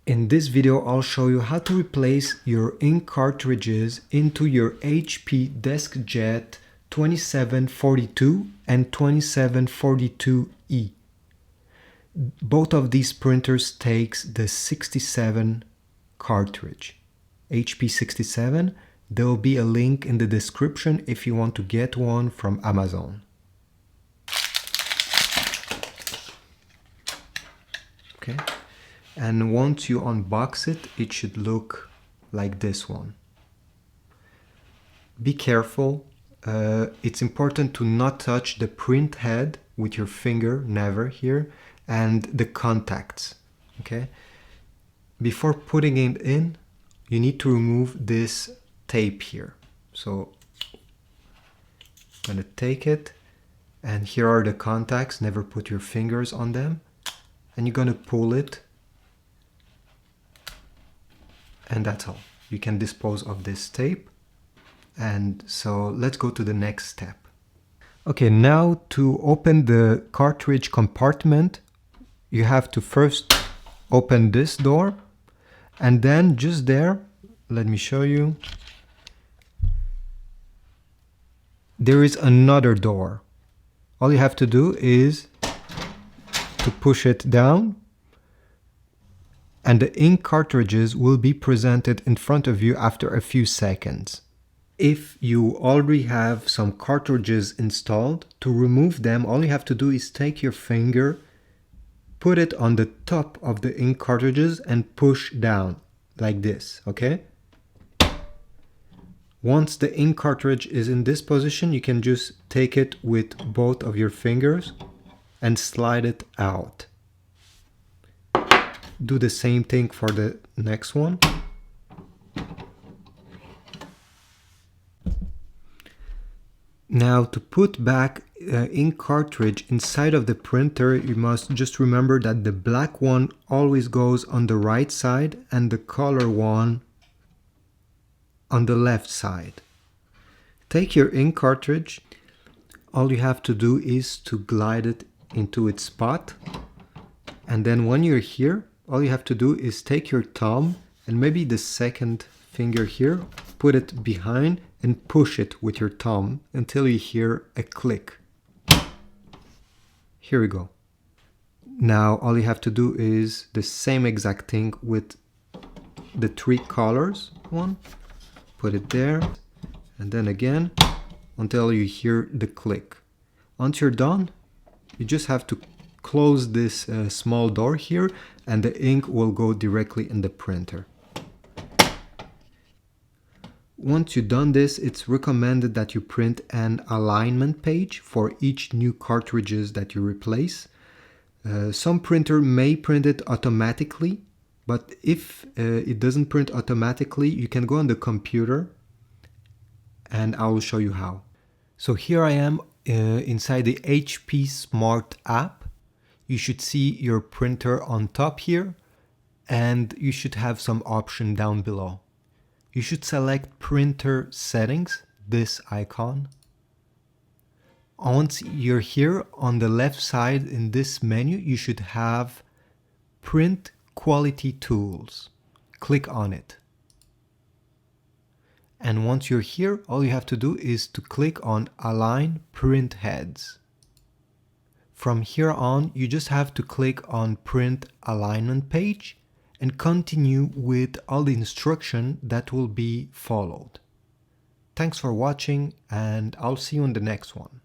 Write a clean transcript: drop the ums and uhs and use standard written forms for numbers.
In this video, I'll show you how to replace your ink cartridges into your HP Deskjet 2742 and 2742E. Both of these printers takes the 67 cartridge, HP 67. There will be a link in the description if you want to get one from Amazon. Okay. And once you unbox it, it should look like this one. Be careful. It's important to not touch the print head with your finger, never here, and the contacts. Okay. Before putting it in, you need to remove this tape here. So I'm gonna take it, and here are the contacts. Never put your fingers on them, and you're gonna pull it. And that's all. You can dispose of this tape. And so let's go to the next step. Okay, now to open the cartridge compartment, you have to first open this door. And then just there, let me show you. There is another door. All you have to do is to push it down, and the ink cartridges will be presented in front of you after a few seconds. If you already have some cartridges installed, to remove them, all you have to do is take your finger, put it on the top of the ink cartridges and push down like this, okay? Once the ink cartridge is in this position, you can just take it with both of your fingers and slide it out. Do the same thing for the next one. Now to put back ink cartridge inside of the printer, you must just remember that the black one always goes on the right side and the color one on the left side. Take your ink cartridge. All you have to do is to glide it into its spot. And then when you're here, all you have to do is take your thumb and maybe the second finger here, put it behind and push it with your thumb until you hear a click. Here we go. Now all you have to do is the same exact thing with the three colors one. Put it there and then again until you hear the click. Once you're done, you just have to close this small door here and the ink will go directly in the printer. Once you've done this, it's recommended that you print an alignment page for each new cartridges that you replace. Some printer may print it automatically, but if it doesn't print automatically, you can go on the computer and I will show you how. So here I am inside the HP Smart app. You should see your printer on top here, and you should have some option down below. You should select printer settings, this icon. Once you're here on the left side in this menu, you should have print quality tools. Click on it. And once you're here, all you have to do is to click on align print heads. From here on, you just have to click on print alignment page and continue with all the instruction that will be followed. Thanks for watching and I'll see you in the next one.